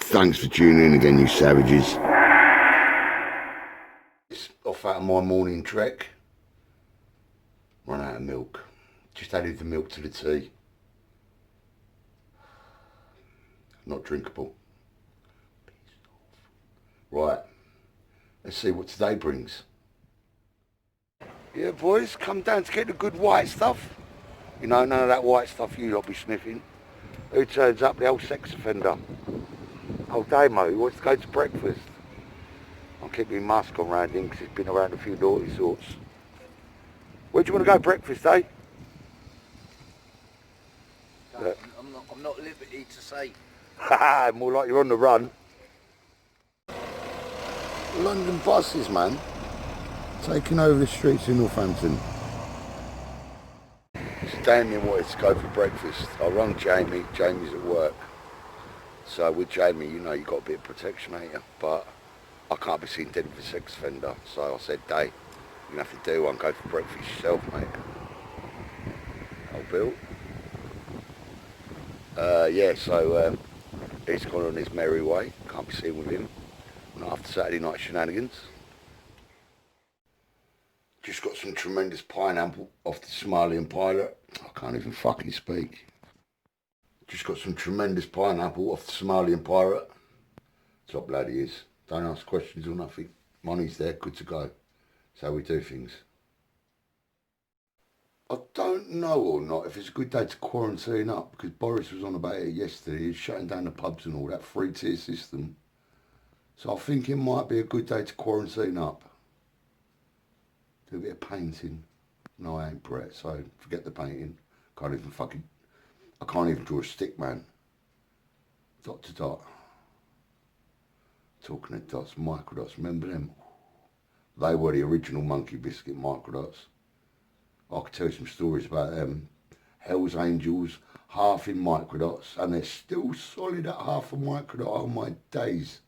Thanks for tuning in again, you savages. It's off out of my morning trek. Run out of milk. Just added the milk to the tea. Not drinkable. Right, let's see what today brings. Yeah, boys, come down to get the good white stuff. You know, none of that white stuff you lot be sniffing. Who turns up? The old sex offender. Old Damo, he wants to go to breakfast. I'm keeping my mask on round him because he's been around a few naughty sorts. Where do you want to go breakfast, eh? I'm not at liberty to say. Haha, more like you're on the run. London buses, man. Taking over the streets in Northampton. Damien wanted to go for breakfast. I rung Jamie. Jamie's at work. So with Jamie, you know, you got a bit of protection, ain't you? But I can't be seen dead with a sex offender. So I said, Dave, you're going to have to do one. Go for breakfast yourself, mate. Old Bill. Yeah, so he's gone on his merry way. Can't be seen with him. Not after Saturday night shenanigans. Just got some tremendous pineapple off the Somalian pilot. I can't even fucking speak. Just got some tremendous pineapple off the Somalian pirate. Top lad he is. Don't ask questions or nothing. Money's there, good to go. That's how we do things. I don't know or not if it's a good day to quarantine up, because Boris was on about it yesterday. He's shutting down the pubs and all that free-tier system. So I think it might be a good day to quarantine up. Do a bit of painting. No, I ain't Brett, so forget the painting. I can't even draw a stick, man. Dot to dot. Talking of dots, microdots, remember them? They were the original Monkey Biscuit microdots. I could tell you some stories about them. Hell's Angels, half in microdots, and they're still solid at half a microdot. Oh my days.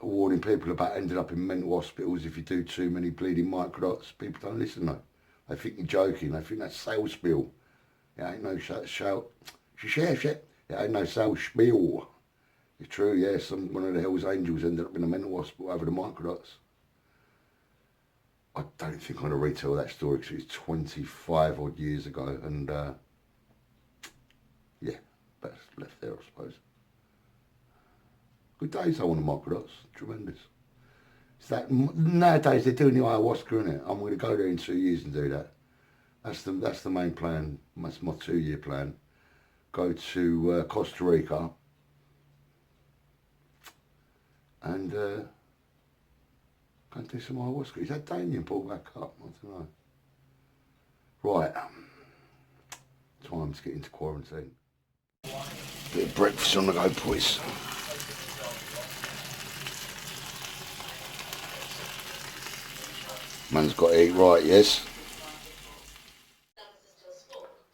Warning people about ending up in mental hospitals if you do too many bleeding microdots. People don't listen though. They think you're joking. They think that's sales spiel. It ain't no it ain't no sales spiel. It's true, yeah. One of the Hell's Angels ended up in a mental hospital over the microdots. I don't think I'm going to retell that story because it was 25 odd years ago, and yeah, that's left there, I suppose. Good days though on the microdots, tremendous. It's that nowadays they're doing the ayahuasca, innit? I'm going to go there in 2 years and do that. That's the main plan. That's my 2-year plan. Go to Costa Rica and go and do some ayahuasca. Is that Damien pulled back up? I don't know. Right. Time to get into quarantine. Bit of breakfast on the go, boys. Man's got to eat right, yes?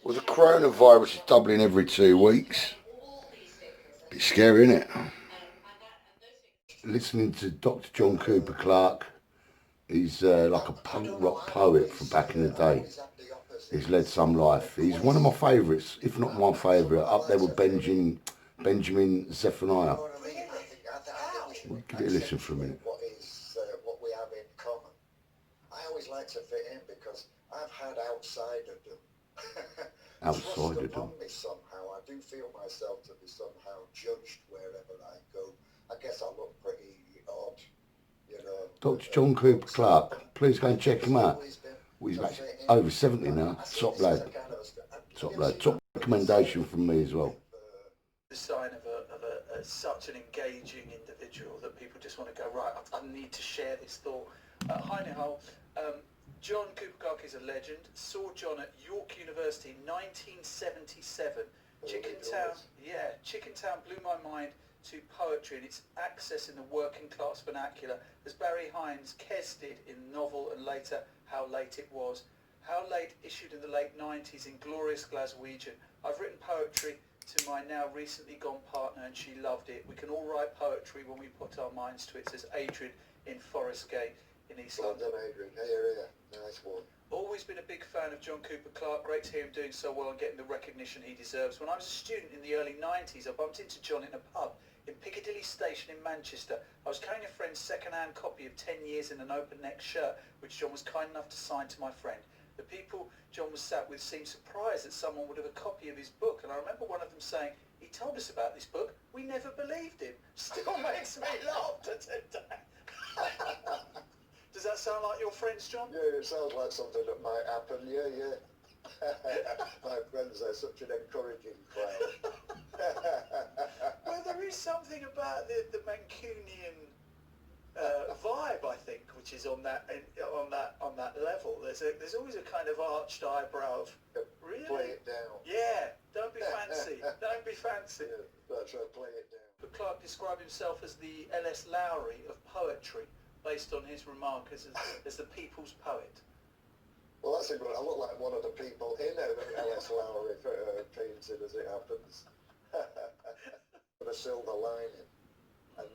Well, the coronavirus is doubling every 2 weeks. Bit scary, isn't it? Listening to Dr. John Cooper Clarke. He's like a punk rock poet from back in the day. He's led some life. He's one of my favourites, if not my favourite, up there with Benjamin Zephaniah. We'll give it a listen for a minute. What we have in common. I always like to fit in because I've had outsiderdom. Outsiderdom. Me somehow. I do feel myself to be somehow judged wherever I go. I guess I look pretty odd, you know. Dr. John Cooper Clarke. Please go and check him out. Well, he's actually over 70 now. Top lad. Top lad. Top recommendation from me as well. The sign of such an engaging individual that people just want to go, right, I need to share this thought. Hi Nihal, John Cooper Clarke is a legend. Saw John at York University in 1977. Chickentown blew my mind to poetry and its access in the working class vernacular, as Barry Hines Kes did in novel and later How Late It Was. How Late issued in the late 90s in Glorious Glaswegian. I've written poetry to my now recently gone partner and she loved it. We can all write poetry when we put our minds to it, says Adrian in Forest Gate in East London. Adrian. Here. Nice one. Always been a big fan of John Cooper Clarke. Great to hear him doing so well and getting the recognition he deserves. When I was a student in the early 90s, I bumped into John in a pub In Piccadilly Station in Manchester, I was carrying a friend's second-hand copy of 10 Years in an open-neck shirt, which John was kind enough to sign to my friend. The people John was sat with seemed surprised that someone would have a copy of his book, and I remember one of them saying, "He told us about this book, we never believed him." Still makes me laugh to today. Does that sound like your friends, John? Yeah, it sounds like something that might happen. Yeah. My friends are such an encouraging crowd. Well, there is something about the Mancunian vibe, I think, which is on that level. There's always a kind of arched eyebrow of, really? Play it down. Yeah, don't be fancy. Don't be fancy. Yeah, that's right, play it down. But Clarke described himself as the L.S. Lowry of poetry, based on his remark as the people's poet. Well, that's a good. I look like one of the people in L.S. Lowry painting, as it happens. With a silver lining. And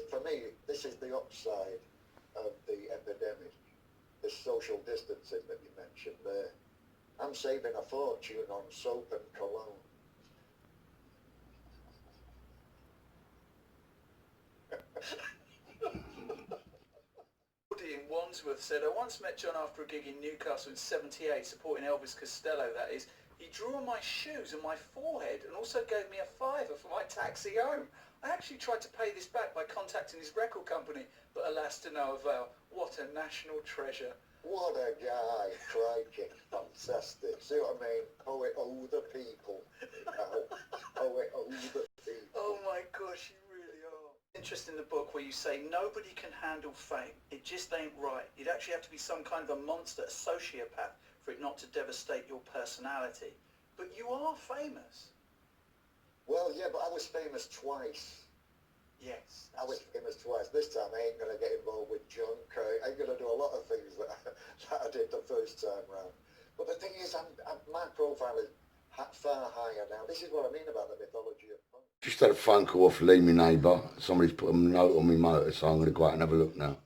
for me, this is the upside of the epidemic, this social distancing that you mentioned there. I'm saving a fortune on soap and cologne. In Wandsworth said, "I once met John after a gig in Newcastle in '78, supporting Elvis Costello, that is. He drew on my shoes and my forehead and also gave me a £5 for my taxi home. I actually tried to pay this back by contacting his record company, but alas to no avail. What a national treasure." What a guy, crikey, fantastic. See what I mean? Poet o' the people. Poet o' the people. Oh my gosh, you really are. Interest in the book where you say nobody can handle fame. It just ain't right. You'd actually have to be some kind of a monster, a sociopath, for it not to devastate your personality. But you are famous. Well, yeah, but I was famous twice. Yes. I was famous twice. This time I ain't going to get involved with junk. I ain't going to do a lot of things that I did the first time round. But the thing is, my profile is far higher now. This is what I mean about the mythology of punk. Just had a phone call off Lee, my neighbour. Somebody's put a note on my motor, so I'm going to go out and have a look now.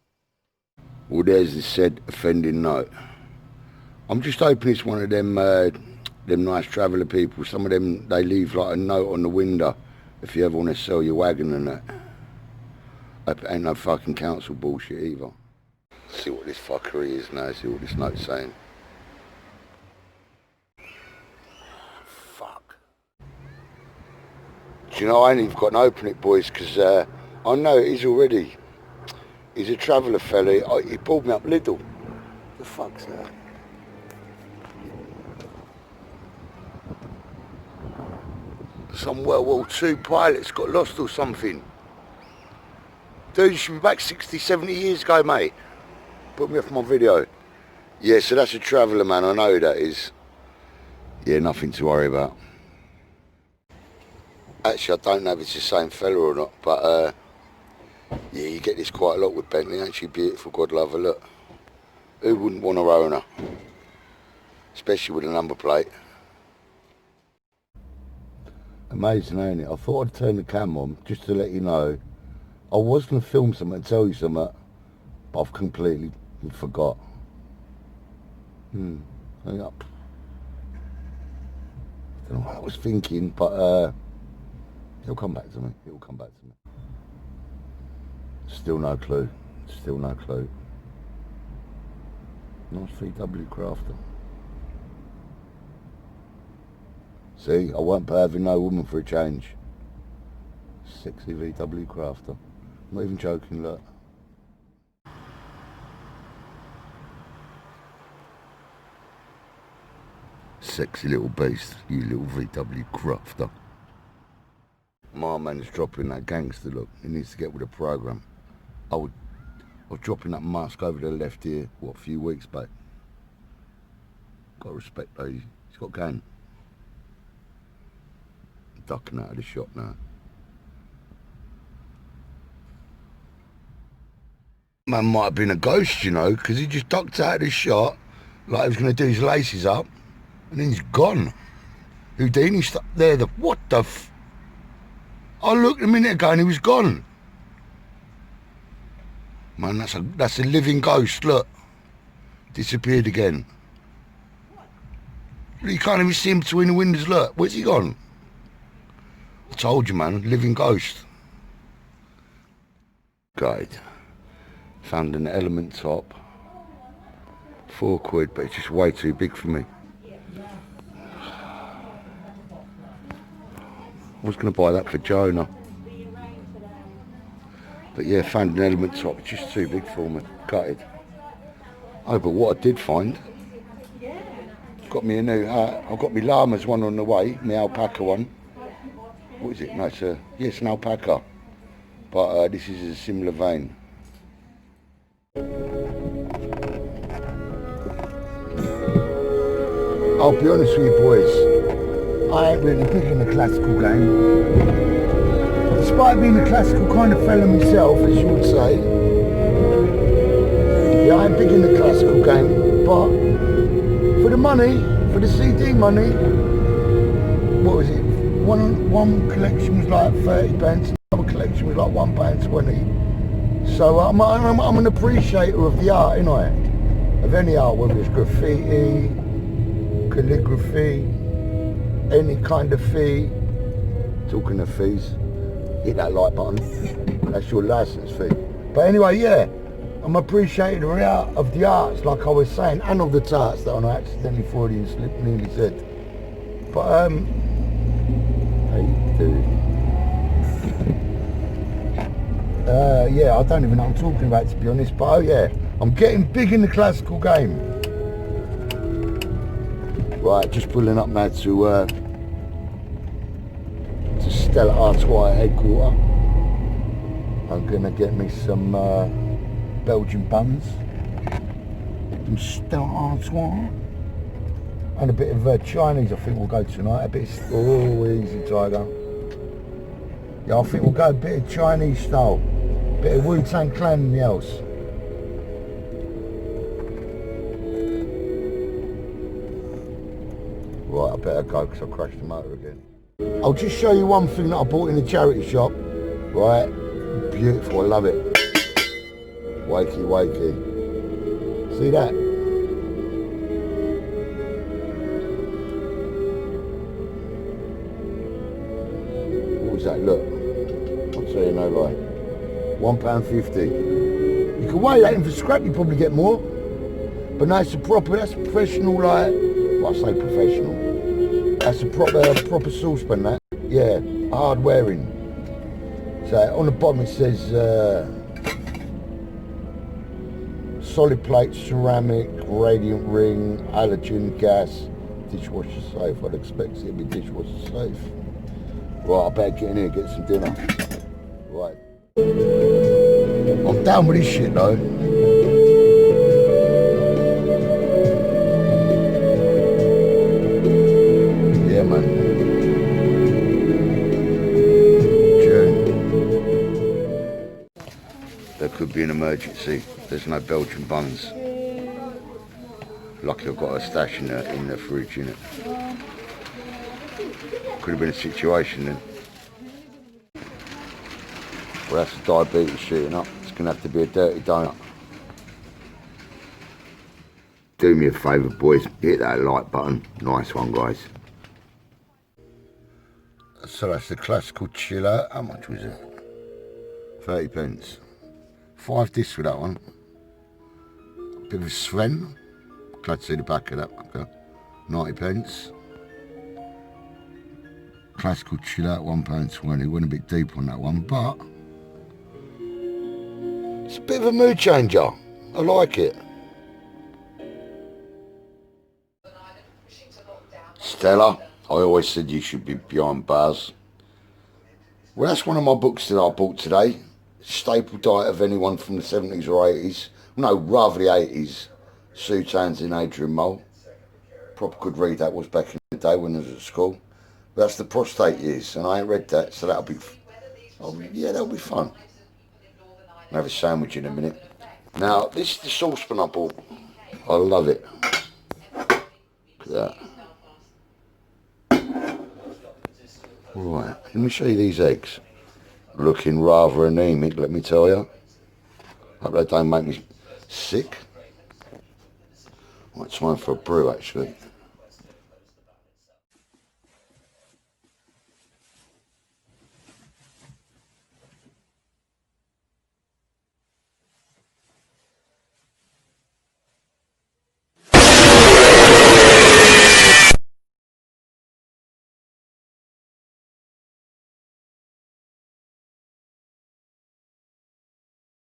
Well, there's the said offending note. I'm just hoping it's one of them nice traveller people. Some of them, they leave like a note on the window if you ever want to sell your wagon and that. Ain't no fucking council bullshit either. See what this fuckery is now, see what this note's saying. Fuck. Do you know, I ain't even got to open it, boys, because I know it is already. He's a traveller fella. He pulled me up Lidl. The fuck's that? Some World War II pilots got lost or something. Dude, you should be back 60, 70 years ago, mate. Put me off my video. Yeah, so that's a traveller, man. I know who that is. Yeah, nothing to worry about. Actually, I don't know if it's the same fella or not, but yeah, you get this quite a lot with Bentley. Actually beautiful, God love her, look. Who wouldn't want to own her? Especially with a number plate. Amazing, ain't it? I thought I'd turn the camera on just to let you know. I was going to film something and tell you something, but I've completely forgot. Hang up. I don't know what I was thinking, but it'll come back to me. It'll come back to me. Still no clue. Still no clue. Nice VW Crafter. See, I won't be having no woman for a change. Sexy VW Crafter. I'm not even joking, look. Sexy little beast, you little VW Crafter. My man's dropping that gangster look. He needs to get with the programme. I was dropping that mask over the left ear, what, a few weeks back. Got to respect though, he's got game. Ducking out of the shot now. Man might have been a ghost, you know, because he just ducked out of the shot like he was going to do his laces up, and then he's gone. Houdini stuck there, what the I looked a minute ago and he was gone. Man, that's a living ghost, look. Disappeared again. You can't even see him between the windows, look. Where's he gone? I told you, man, living ghost. Guide. Found an Element top. £4, but it's just way too big for me. I was going to buy that for Jonah. But yeah, found an Element top. It's just too big for me. Gutted. Oh, but what I did find, got me a new hat. I've got my llamas one on the way, my alpaca one. What is it? No, it's an alpaca. But this is a similar vein. I'll be honest with you boys, I ain't really big in the classical game. Despite being a classical kind of fella myself, as you would say. Yeah, I ain't big in the classical game, but for the money, for the CD money, what was it? One collection was like 30 pence, another collection was like £1.20. So I'm an appreciator of the art, ain't I? Of any art, whether it's graffiti, calligraphy, any kind of fee. Talking of fees, hit that like button. That's your license fee. But anyway, yeah, I'm appreciating of the arts, like I was saying, and of the tarts that I accidentally Freudian slip nearly said. But how you doing? Yeah, I don't even know what I'm talking about, to be honest. But oh yeah, I'm getting big in the classical game. Right, just pulling up now to Stella Artois headquarter. I'm gonna get me some Belgian buns, some Stella Artois, and a bit of Chinese. I think we'll go tonight. A bit of, oh, easy tiger. Yeah, I think we'll go a bit of Chinese style, bit of Wu-Tang Clan in the house. Right, I better go because I crashed the motor again. I'll just show you one thing that I bought in the charity shop. Right, beautiful, I love it. Wakey, wakey. See that? What was that? Look, I'll tell you no lie. £1.50. You can weigh that in for scrap, you probably get more. But no, it's that's a professional, like, well, I say professional. That's a proper saucepan, that. Yeah, hard wearing. So on the bottom it says solid plate, ceramic, radiant ring, halogen gas, dishwasher safe. I'd expect it to be dishwasher safe. Right, I better get in here, get some dinner. Right. I'm down with this shit though. Yeah, man. June. There could be an emergency. There's no Belgian buns. Lucky I've got a stash in the fridge, innit? Could have been a situation then. Well, that's the diabetes shooting up. It's going to have to be a dirty donut. Do me a favour, boys. Hit that like button. Nice one, guys. So that's the classical chiller. How much was it? 30 pence. 5 discs for that one. Bit of a Sven. Glad to see the back of that. Okay. 90 pence. Classical chill out, £1.20. Went a bit deep on that one, but it's a bit of a mood changer. I like it. Stella, I always said you should be behind bars. Well, that's one of my books that I bought today. Staple diet of anyone from the 70s or 80s. No, rather the 80s. Sue Townsend, Adrian Mole. Proper good read that was back in the day when I was at school. But that's the prostate years, and I ain't read that, so that'll be, yeah, that'll be fun. I'll have a sandwich in a minute. Now, this is the saucepan I bought. I love it. Look at that. Right, let me show you these eggs. Looking rather anemic, let me tell you. Hope they don't make me sick. Right, time for a brew, actually.